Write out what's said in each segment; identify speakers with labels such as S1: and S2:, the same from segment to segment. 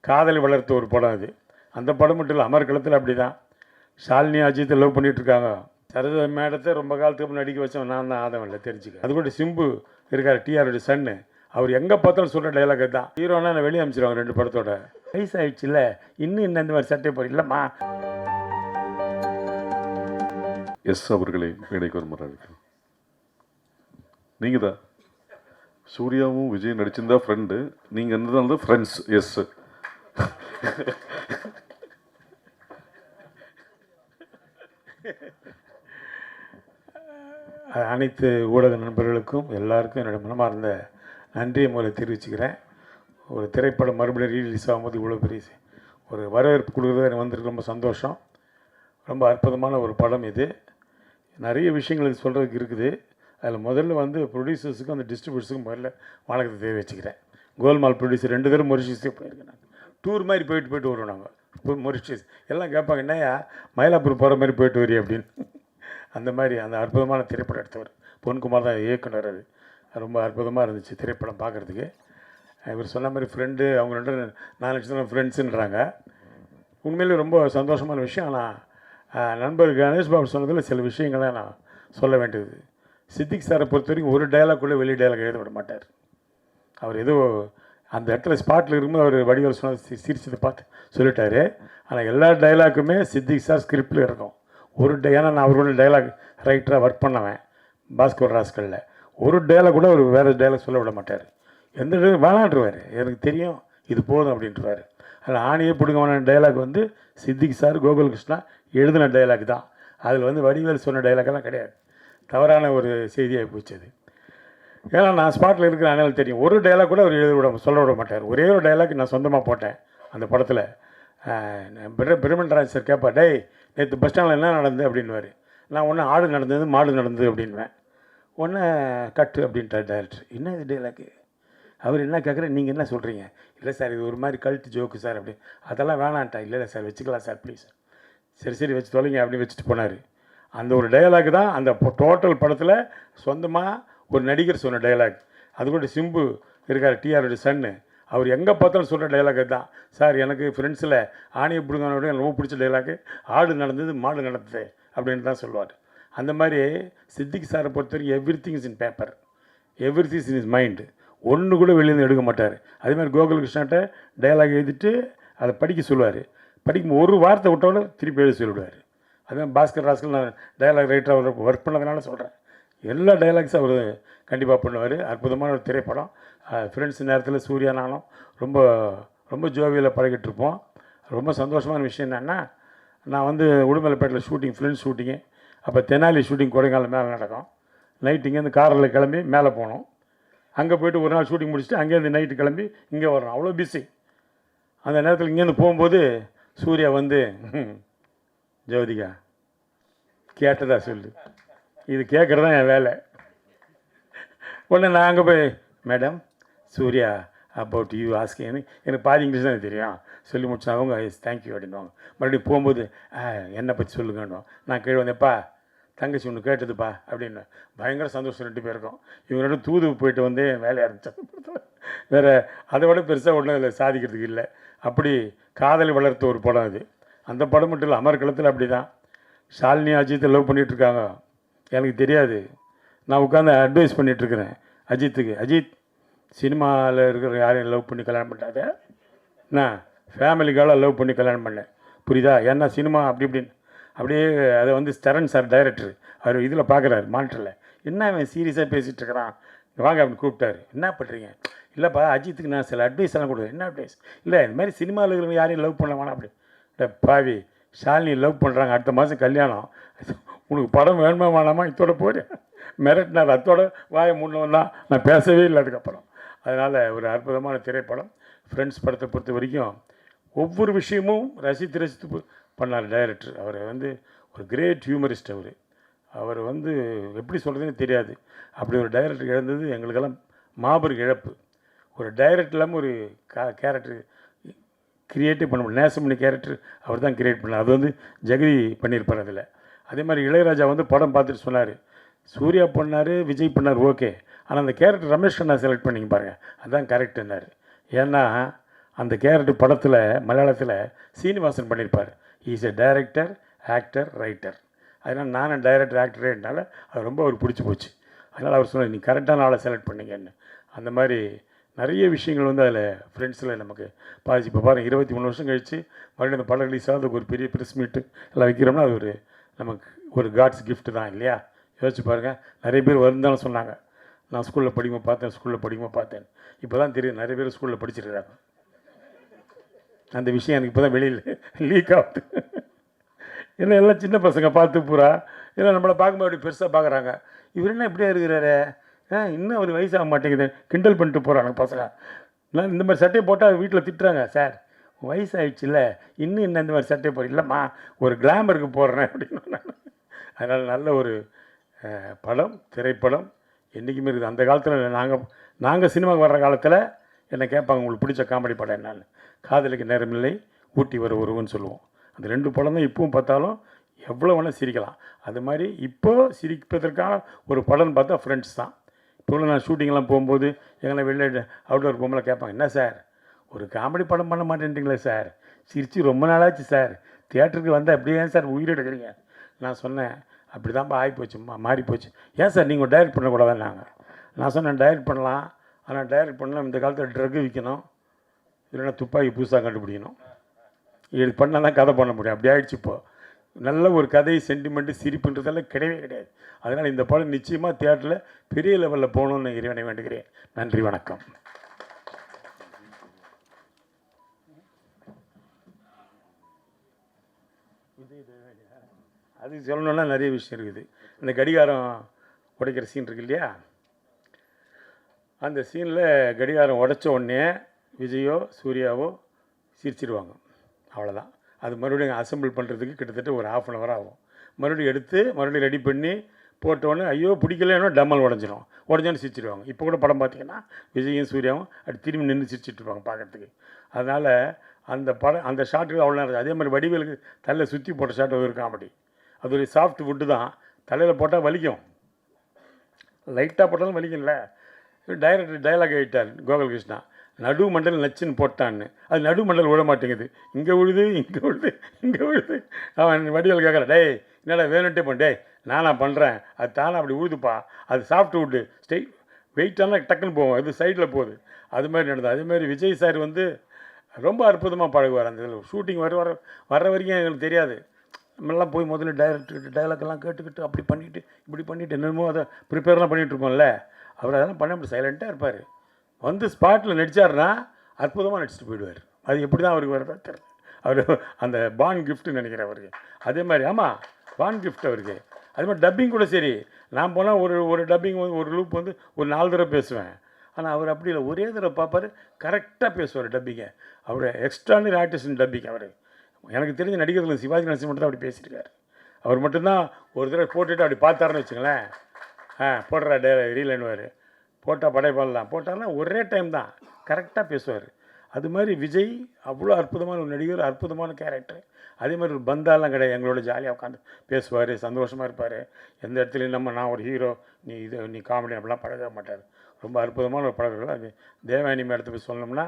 S1: காதலை வளர்த்த ஒரு படம் அது. அந்த படம் மட்டும் இல்லை, அமர்க்களத்தில் அப்படி தான். ஷாலினி அஜித்தை லவ் பண்ணிகிட்ருக்காங்க. சரத மேடத்தை ரொம்ப காலத்துக்கு முன்னாடி நடிக்க வச்சவன் நான் தான், ஆதவன் இல்லை தெரிஞ்சுக்க. அது கூட சிம்பு இருக்கார், டிஆரோட சன்னு. அவர் எங்கே பார்த்தாலும் சொல்கிற டைலாக் தான். ஹீரோனா நான் வெளியே அனுப்பிச்சிடுவாங்க 2 படத்தோட. வயசாகிடுச்சுல்ல, இன்னும் என்ன இந்த மாதிரி சட்டை போய் இல்லைம்மா.
S2: எஸ் அவர்களை மேடைக்கு ஒரு முறை அழைக்கிறோம். நீங்கள் தான் சூர்யாவும் விஜய் நடிச்சிருந்தா ஃப்ரெண்டு, நீங்கள் இருந்ததால் தான் ஃப்ரெண்ட்ஸ். எஸ்
S1: அனைத்து ஊடக நண்பர்களுக்கும் எல்லாருக்கும் என்னோடய மனமார்ந்த நன்றியை முதல்ல தெரிவிச்சுக்கிறேன். ஒரு திரைப்படம் மறுபடியும் ரீலீஸ் ஆகும்போது இவ்வளோ பெரிய ஒரு வரவேற்பு கொடுக்குறது எனக்கு வந்துருக்கு, ரொம்ப சந்தோஷம். ரொம்ப அற்புதமான ஒரு படம் இது. நிறைய விஷயங்கள் சொல்கிறதுக்கு இருக்குது. அதில் முதல்ல வந்து ப்ரொடியூசர்ஸுக்கும் அந்த டிஸ்ட்ரிபியூட்டர்ஸுக்கும் முதல்ல வணக்கத்தை தெரிவிச்சுக்கிறேன். கோல்மால் ப்ரொடியூசர் 2 தடவை மொரிஷியஸே போயிருக்கேன். நாங்கள் டூர் மாதிரி போயிட்டு வருவோம். நாங்கள் மொரிஷியஸ் எல்லாம் கேட்பாங்க, என்னையா மயிலாப்பூர் போகிற மாதிரி போயிட்டு வரி அப்படின்னு. அந்த மாதிரி அந்த அற்புதமான திரைப்படம் எடுத்தவர் பொன்குமார் தான் இயக்குனர். அது ரொம்ப அற்புதமாக இருந்துச்சு திரைப்படம் பார்க்குறதுக்கு. இவர் சொன்ன மாதிரி ஃப்ரெண்டு, அவங்க 4 லட்சம் ஃப்ரெண்ட்ஸுன்றாங்க. உண்மையிலே ரொம்ப சந்தோஷமான விஷயம். ஆனால் நண்பர் கணேஷ் பாபு சொன்னதில் சில விஷயங்களை நான் சொல்ல வேண்டியது. சித்திக் சாரை பொறுத்த வரைக்கும் ஒரு டைலாக்குள்ளே வெளி டைலாக் எழுத விட மாட்டார். அவர் ஏதோ அந்த இடத்துல ஸ்பாட்டில் இருக்கும்போது அவர் வடிவேல் சொன்ன சிரிச்சதை பார்த்து சொல்லிட்டாரு. ஆனால் எல்லா டைலாக்குமே சித்திக் சார் ஸ்கிரிப்டில் இருக்கும். ஏன்னா நான் அவரோட டைலாக் ரைட்டராக ஒர்க் பண்ணவேன் பாஸ்கர் ராஸ்கலில். ஒரு டைலாக் கூட அவர் வேறு டைலாக் சொல்ல விட மாட்டார். எந்த டைலாக் வேணான்ட்டுருவார், எனக்கு தெரியும் இது போதும் அப்படின்ட்டுருவார். அதில் ஆணியே பிடுங்கமான டைலாக் வந்து சித்திக் சார் கோகுல் கிருஷ்ணா எழுதின டைலாக் தான். அதில் வந்து வடிவேல் சொன்ன டைலாக்கெல்லாம் கிடையாது. தவறான ஒரு செய்தியாக போச்சு அது. ஏன்னா நான் ஸ்பாட்டில் இருக்கிற அனைவரும் தெரியும். ஒரு டைலாக் கூட அவர் சொல்ல விட மாட்டார். ஒரே ஒரு டைலாக் நான் சொந்தமாக போட்டேன் அந்த படத்தில். பிரமன்ராஜ் சார் கேட்பா, டேய் நேற்று பஸ் ஸ்டாண்டில் என்ன நடந்தது அப்படின்வார். நான் ஒன்று ஆடு நடந்தது மாடு நடந்தது அப்படின்வேன். ஒன்று கட்டு அப்படின்ட்டார் டைரக்டர். என்ன இது டைலாக்கு? அவர் என்ன கேட்குற, நீங்கள் என்ன சொல்கிறீங்க? இல்லை சார் இது ஒரு மாதிரி கல்ட்டு ஜோக்கு சார் அப்படி. அதெல்லாம் வேணான்ட்டா. இல்லை சார் வச்சுக்கலாம் சார் ப்ளீஸ். சரி வச்சு தொலைங்க அப்படின்னு வச்சுட்டு போனார். அந்த ஒரு டைலாக் தான் அந்த டோட்டல் படத்தில் சொந்தமாக ஒரு நடிகர் சொன்ன டைலாக். அது கூட சிம்பு இருக்கார், டிஆரோட சன்னு. அவர் எங்கே பார்த்தாலும் சொல்கிற டைலாக் தான். சார் எனக்கு ஃப்ரெண்ட்ஸில் ஆணியை பிடுங்கனோட எனக்கு ரொம்ப பிடிச்ச டைலாக்கு ஆடு நடந்தது மாடு நடந்தது அப்படின்னு தான் சொல்லுவார். அந்த மாதிரி சித்திக் சாரை பொறுத்தவரைக்கும் every thing is in paper, every thing is in is mind. ஒன்று கூட வெளியிருந்து எடுக்க மாட்டார். அதேமாதிரி கோகுல் கிருஷ்ணாட்ட டைலாக் எழுதிட்டு அதை படிக்க சொல்லுவார். படிக்கும் ஒரு வார்த்தை விட்டோட திருப்பி எழுதி சொல்லிவிடுவார். அதுமாதிரி பாஸ்கர் ராஸ்கல் நான் டைலாக் ரைட்டராக ஒர்க் பண்ணதுனால சொல்கிறேன். எல்லா டைலாக்ஸும் அவர் கண்டிப்பாக பண்ணுவார். அற்புதமான ஒரு திரைப்படம். ஃப்ரெண்ட்ஸ் நேரத்தில் சூர்யா நானும் ரொம்ப ரொம்ப ஜோவியில் பழகிட்டு இருப்போம். ரொம்ப சந்தோஷமான விஷயம் என்னென்னா, நான் வந்து உடுமலைப்பேட்டில் ஷூட்டிங், ஃப்ரெண்ட்ஸ் ஷூட்டிங்கு. அப்போ தெனாலி ஷூட்டிங் கொடைக்கானல் மேலே நடக்கும். நைட்டு இங்கேருந்து காரில் கிளம்பி மேலே போனோம். அங்கே போய்ட்டு ஒரு நாள் ஷூட்டிங் முடிச்சுட்டு அங்கேருந்து நைட்டு கிளம்பி இங்கே வரோம். அவ்வளோ பிஸி. அந்த நேரத்தில் இங்கேருந்து போகும்போது சூர்யா வந்து, ஜோதிகா கேட்டதா சொல்லு, இது கேட்குறது தான் என் வேலை. உடனே நான் அங்கே போய், madam Surya about you asking, எனக்கு பாதி இங்கிலீஷ் தான் தெரியும் சொல்லி முடிச்சு அவங்க எஸ் தேங்க்யூ அப்படின்வாங்க. மறுபடியும் போகும்போது என்னை பற்றி சொல்லுங்கன்னு நான் கீழே வந்தேன்ப்பா தங்கச்சி ஒன்று கேட்டதுப்பா அப்படின்னு. பயங்கர சந்தோஷம் 2 பேருக்கும். இவங்களோட தூது போயிட்டு வந்து வேலையை ஆரம்பித்தேன். வேறு அதை விட பெருசாக ஒன்றும் அதில் சாதிக்கிறதுக்கு இல்லை. அப்படி காதலை வளர்த்த ஒரு படம் அது. அந்த படம் மட்டும் இல்லை, அமர்க்களத்தில் அப்படி தான். ஷாலினி அஜித்தை லவ் பண்ணிகிட்ருக்காங்க. எனக்கு தெரியாது. நான் உட்காந்து அட்வைஸ் பண்ணிகிட்ருக்கிறேன் அஜித்துக்கு. அஜித் சினிமாவில் இருக்கிற யாரையும் லவ் பண்ணி கல்யாணம் பண்ணாத, நான் ஃபேமிலிக்காக லவ் பண்ணி கல்யாணம் பண்ணேன், புரியுதா? ஏன்னா சினிமா அப்படி இப்படின்னு அப்படியே அதை வந்து ஸ்டரன் சார் டைரக்டர் அவர் இதில் பார்க்குறாரு மானிட்டரில். என்ன அவன் சீரியஸாக பேசிகிட்டு இருக்கிறான், வாங்க அப்படின்னு கூப்பிட்டாரு. என்ன பண்ணுறீங்க? இல்லைப்பா அஜித்துக்கு நான் சில அட்வைஸ் எல்லாம் கொடுக்குறேன். என்ன அட்வைஸ்? இல்லை இந்த மாதிரி சினிமாவில் இருக்கிறவங்க யாரையும் லவ் பண்ண வேணாம் அப்படி. பாவி ஷாலினி லவ் பண்ணுறாங்க, அடுத்த மாதம் கல்யாணம், உனக்கு படம் வேணுமா வேணாமா இதோட போகிறேன் மிரட்டினார். அத்தோட வாயை முன்னோன்னா நான் பேசவே இல்லை அதுக்கப்புறம். அதனால் ஒரு அற்புதமான திரைப்படம். ஃப்ரெண்ட்ஸ் படத்தை பொறுத்த வரைக்கும் ஒவ்வொரு விஷயமும் ரசித்து பண்ணார் டைரக்டர். அவர் வந்து ஒரு கிரேட் ஹியூமரிஸ்ட். அவர் வந்து எப்படி சொல்கிறதுன்னு தெரியாது. அப்படி ஒரு டைரக்டர் இழந்தது எங்களுக்கெல்லாம் மாபெரும் இழப்பு. ஒரு டைரக்டர் இல்லாமல் ஒரு கேரக்டர் கிரியேட்டிவ் பண்ண முடியும். நேசமணி கேரக்டர் அவர் தான் கிரியேட் பண்ணார். அது வந்து ஜெகதி பண்ணியிருப்பார் அதில். அதே மாதிரி இளையராஜா வந்து படம் பார்த்துட்டு சொன்னார், சூர்யா பண்ணார், விஜய் பண்ணார், ஓகே, ஆனால் அந்த கேரக்டர் ரமேஷ் கண்ணா செலக்ட் பண்ணிங்க பாருங்கள், அதுதான் கரெக்டுன்னாரு. ஏன்னா அந்த கேரக்டர் படத்தில் மலையாளத்தில் சீனிவாசன் பண்ணியிருப்பார். Is a director, actor, writer. அதனால் நானும் டைரக்டர், ஆக்டரேனால அது ரொம்ப அவருக்கு பிடிச்சி போச்சு. அதனால் அவர் சொன்னார், நீ கரெக்டான ஆளை செலக்ட் பண்ணிங்கன்னு. அந்த மாதிரி நிறைய விஷயங்கள் வந்து அதில் ஃப்ரெண்ட்ஸில் நமக்கு பாதிச்சு. இப்போ பாருங்கள், 23 வருஷம் கழித்து மறுபடியும் அந்த படம் ரிலீஸ் ஆகுது, ஒரு பெரிய ப்ரெஸ் மீட்டு எல்லாம் வைக்கிறோம்னா அது ஒரு நமக்கு ஒரு காட்ஸ் கிஃப்ட் தான் இல்லையா? யோசிச்சு பாருங்கள். நிறைய பேர் வருந்தாலும் சொன்னாங்க, நான் ஸ்கூலில் படிக்கும்போது பார்த்தேன். இப்போ தான் தெரியும் நிறைய பேர் ஸ்கூலில் படிச்சிருக்கிறாங்க. அந்த விஷயம் எனக்கு இப்போ தான் வெளியில் லீக் ஆகுது. ஏன்னா எல்லாம் சின்ன பசங்க பார்த்து பூரா ஏன்னா நம்மளை பார்க்கும்போது அப்படி பெருசாக பார்க்குறாங்க. இவர் என்ன இப்படியே இருக்கிறாரு, இன்னும் அவர் வயசாக மாட்டேங்குது, கிண்டல் பண்ணிட்டு போகிறாங்க பசங்க. நான் இந்த மாதிரி சட்டையை போட்டால் வீட்டில் திட்டுறாங்க, சார் வயசாகிடுச்சுல்ல இன்னும் என்ன இந்த மாதிரி சட்டையை போடுற, இல்லைம்மா ஒரு கிளாமருக்கு போடுறேன் அப்படின்னு. அதனால் நல்ல ஒரு படம், திரைப்படம் என்றைக்குமே இருக்குது. அந்த காலத்தில் நாங்கள் சினிமாவுக்கு வர்ற காலத்தில் என்னை கேட்பாங்க, உங்களுக்கு பிடிச்ச காமெடி படம் என்னன்னு. காதலுக்கு நேரமில்லை, ஊட்டி வர ஒருவன்னு சொல்லுவோம். அந்த 2 படம் தான் இப்பவும் பார்த்தாலும் எவ்வளோ வேணால் சிரிக்கலாம். அது மாதிரி இப்போ சிரிப்பதற்கான ஒரு படம்னு பார்த்தா ஃப்ரெண்ட்ஸ் தான். இப்போ நான் ஷூட்டிங்லாம் போகும்போது எங்களை வெளில அவுட்டோர் போகும்போது கேட்பாங்க, என்ன சார் ஒரு காமெடி படம் பண்ண மாட்டேன்றீங்களே சார், சிரித்து ரொம்ப நாளாச்சு சார், தியேட்டருக்கு வந்தால் அப்படியே ஏன் சார் உயிர் எடுக்கிறீங்க? நான் சொன்னேன், அப்படி தான்ப்பா ஆகிப்போச்சும்மா, மாறி போச்சு. ஏன் சார் நீங்கள் டைரக்ட் பண்ணக்கூடாதுன்னாங்க. நான் சொன்னேன், டைரக்ட் பண்ணலாம், ஆனால் டைரக்ட் பண்ணலாம் இந்த காலத்தில் ட்ரக்கு விற்கணும், இல்லைன்னா துப்பாக்கி புதுசாக கண்டுபிடிக்கணும், இது பண்ணால் தான் கதை பண்ண முடியும். அப்படி ஆகிடுச்சு. இப்போது நல்ல ஒரு கதை, சென்டிமெண்ட்டு, சிரிப்புன்றதெல்லாம் கிடையவே கிடையாது. அதனால் இந்த படம் நிச்சயமாக தியேட்டரில் பெரிய லெவலில் போகணுன்னு இறைவனை வேண்டுகிறேன். நன்றி, வணக்கம். அது சொல்லணுன்னா நிறைய விஷயம் இருக்குது. இந்த கடிகாரம் உடைக்கிற சீன் இருக்கு இல்லையா, அந்த சீனில் கடிகாரம் உடைச்ச உடனே விஜயோ சூர்யாவோ சிரிச்சிடுவாங்க, அவ்வளோதான். அது மறுபடியும் அசம்பிள் பண்ணுறதுக்கு கிட்டத்தட்ட ஒரு 1/2 அன் ஹவர் ஆகும். மறுபடியும் எடுத்து மறுபடியும் ரெடி பண்ணி போட்டோன்னே ஐயோ பிடிக்கலன்னா டம்மல் உடஞ்சோன்னு சிரிச்சிடுவாங்க. இப்போ கூட படம் பார்த்திங்கன்னா விஜயும் சூர்யாவும் அப்படி திரும்பி நின்று சிரிச்சிட்ருப்பாங்க பார்க்குறதுக்கு. அதனால் அந்த படம் அந்த ஷாட்டுக்கு அவ்வளோ நேரம். அதே மாதிரி வடிவேலுக்கு தலையில் சுற்றி போட்ட ஷாட் ஒரு காமெடி. அது ஒரு சாஃப்ட் வுட்டு தான், தலையில் போட்டால் வலிக்கும், லைட்டாக போட்டாலும் வலிக்கும்ல. டைரக்டர் டைலாக் ஆகிட்டார் கோகுல் கிருஷ்ணா, நடு மண்டல் நச்சுன்னு போட்டான்னு. அது நடு மண்டல் விட மாட்டேங்குது, இங்கே விழுது இங்கே விழுது இங்கே விழுது. அவன் வடிவேல் கேட்குறான், டேய் என்னடா வேணுன்ட்டே பண்ண, டேய் நானா பண்ணுறேன், அது தானே அப்படி உழுதுப்பா, அது சாஃப்ட் வுட்டு, வெயிட்டான டக்குன்னு போவோம், இது சைடில் போகுது. அது மாதிரி நடந்தது. அதேமாதிரி விஜய் சார் வந்து ரொம்ப அற்புதமாக பழகுவார். அந்த இதில் ஷூட்டிங் வர்ற வரைக்கும் எங்களுக்கு தெரியாது. நம்மளாம் போய் முதல்ல டைலாக்கெல்லாம் கேட்டுக்கிட்டு அப்படி பண்ணிவிட்டு இப்படி பண்ணிவிட்டு என்னமோ அதை ப்ரிப்பேர்லாம் பண்ணிகிட்ருப்போம்ல, அவர் அதெல்லாம் பண்ண அப்படி சைலண்ட்டாக இருப்பார். வந்து ஸ்பாட்டில் நடித்தார்னா அற்புதமாக நடிச்சுட்டு போயிடுவார். அது எப்படி தான் அவருக்கு வரதா தெரியல. அவர் அந்த பான் கிஃப்ட்டுன்னு நினைக்கிறேன் அவருக்கு. அதே மாதிரி ஆமாம், பான் கிஃப்ட் அவருக்கு. அதே மாதிரி டப்பிங் கூட சரி, நான் போனால் ஒரு டப்பிங் வந்து ஒரு லூப் வந்து ஒரு 4 தடவை பேசுவேன். ஆனால் அவர் அப்படி இல்லை, ஒரே தடவை பார்ப்பார், கரெக்டாக பேசுவார் டப்பிங்கை. அவர் எக்ஸ்ட்ரானரி ஆர்டிஸ்ட் டப்பிங். அவர் எனக்கு தெரிஞ்ச நடிகர்கள் சிவாஜி கணேசன் மட்டும் தான் அப்படி பேசியிருக்காரு. அவர் மட்டும்தான் ஒரு தடவை போட்டுட்டு அப்படி பார்த்தாருன்னு வச்சுங்களேன், போடுறா ரீலன்னுவார், போட்டால் படைப்பாடலாம் போட்டார்னா ஒரே டைம் தான் கரெக்டாக பேசுவார். அது மாதிரி விஜய் அவ்வளோ அற்புதமான ஒரு நடிகர், அற்புதமான கேரக்டர். அதே மாதிரி ஒரு பந்தாலாம் கிடையாது, எங்களோட ஜாலியாக உட்காந்து பேசுவார், சந்தோஷமாக இருப்பார். எந்த இடத்துலையும் நான் ஒரு ஹீரோ, நீ காமெடி அப்படிலாம் பழக மாட்டார். ரொம்ப அற்புதமான ஒரு பழக்கம். அது தேவயானி மேடத்தை போய் சொன்னோம்னா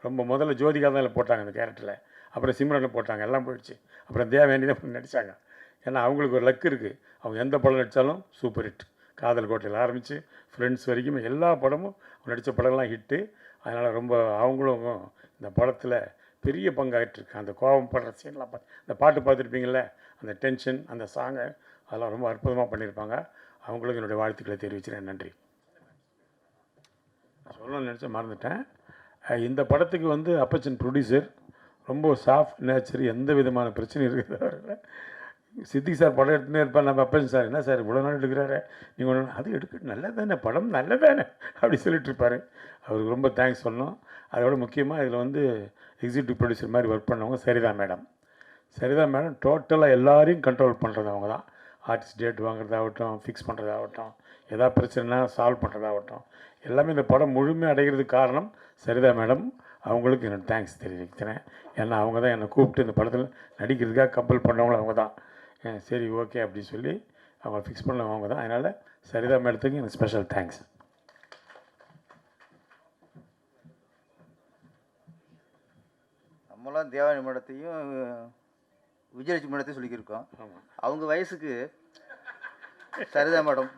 S1: ரொம்ப முதல்ல ஜோதிகா தான் போட்டாங்க அந்த கேரக்டரில், அப்புறம் சிம்ரனில் போட்டாங்க, எல்லாம் போயிடுச்சு. அப்புறம் தேவயானி தான் நடித்தாங்க. ஏன்னா அவங்களுக்கு ஒரு லக் இருக்குது, அவங்க எந்த படம் நடித்தாலும் சூப்பர் ஹிட். காதல் கோட்டையில் ஆரம்பித்து ஃப்ரெண்ட்ஸ் வரைக்கும் எல்லா படமும் நடித்த படம்லாம் ஹிட்டு. அதனால் ரொம்ப அவங்களும் இந்த படத்தில் பெரிய பங்காயிட்டிருக்கு. அந்த கோபம் படுற சீன்லாம் இந்த பாட்டு பார்த்துருப்பீங்கள, அந்த டென்ஷன், அந்த சாங்கை அதெல்லாம் ரொம்ப அற்புதமாக பண்ணியிருப்பாங்க. அவங்களுக்கு என்னுடைய வாழ்த்துக்களை தெரிவிக்கிறேன். நன்றி. சொல்லணும்னு நினச்சா மறந்துட்டேன். இந்த படத்துக்கு வந்து அப்பச்சன் ப்ரொடியூசர் ரொம்ப சாஃப்ட் நேச்சர், எந்த விதமான பிரச்சனையும் இருக்கிறாரு. சித்திக் சார் படம் எடுத்துனே இருப்பார், நம்ம அப்பச்சன் சார் என்ன சார் இவ்வளோ நாள் எடுக்கிறாரு நீங்கள் ஒன்று, அது எடுக்க நல்லதானே, படம் நல்லதானே அப்படி சொல்லிட்டு இருப்பார். அவருக்கு ரொம்ப தேங்க்ஸ் சொல்லணும். அதோட முக்கியமாக இதில் வந்து எக்ஸிக்யூட்டிவ் ப்ரொடியூசர் மாதிரி ஒர்க் பண்ணவங்க சரிதா மேடம். டோட்டலாக எல்லாரையும் கண்ட்ரோல் பண்ணுறது அவங்க தான். ஆர்டிஸ்ட் டேட் வாங்குறதாகட்டும், ஃபிக்ஸ் பண்ணுறதாகட்டும், எதாவது பிரச்சனைனா சால்வ் பண்ணுறதாகட்டும், எல்லாமே இந்த படம் முழுமையாக அடைகிறதுக்கு காரணம் சரிதா மேடம். அவங்களுக்கு என்னோட தேங்க்ஸ் தெரிவிக்கிறேன். ஏன்னா அவங்க தான் என்னை கூப்பிட்டு இந்த படத்தில் நடிக்கிறதுக்காக கம்பல் பண்ணவங்களும் அவங்க தான். சரி ஓகே அப்படின்னு சொல்லி அவங்க ஃபிக்ஸ் பண்ணவங்க அவங்க தான். அதனால் சரிதா மேடத்துக்கு எனக்கு ஸ்பெஷல் தேங்க்ஸ்.
S3: நம்மளாம் தேவானி மேடத்தையும் விஜயலட்சுமி மேடத்தையும் சொல்லிக்கிருக்கோம்.
S1: ஆமாம்.
S3: அவங்க வயசுக்கு சரிதா மேடம்,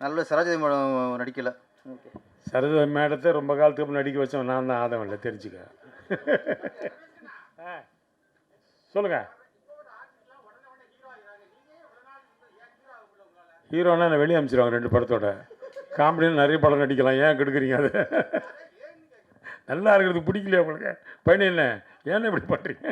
S3: நல்ல சரோஜதி மேடம் நடிக்கலை. ஓகே,
S1: சரத மேடத்தை ரொம்ப காலத்துக்கு அப்புறம் நடிக்க வச்சோம் நான் தான் ஆதம் இல்லை தெரிஞ்சுக்க. சொல்லுங்க. ஹீரோனா நான் வெளியே அனுப்பிச்சிடுவாங்க 2 படத்தோட. காமெடியில் நிறைய படம் நடிக்கலாம், ஏன் கெடுக்குறீங்க அது? நல்லா இருக்கிறது பிடிக்கலையா உங்களுக்கு? பையன் என்ன ஏன்னா இப்படி பண்ணுறீங்க?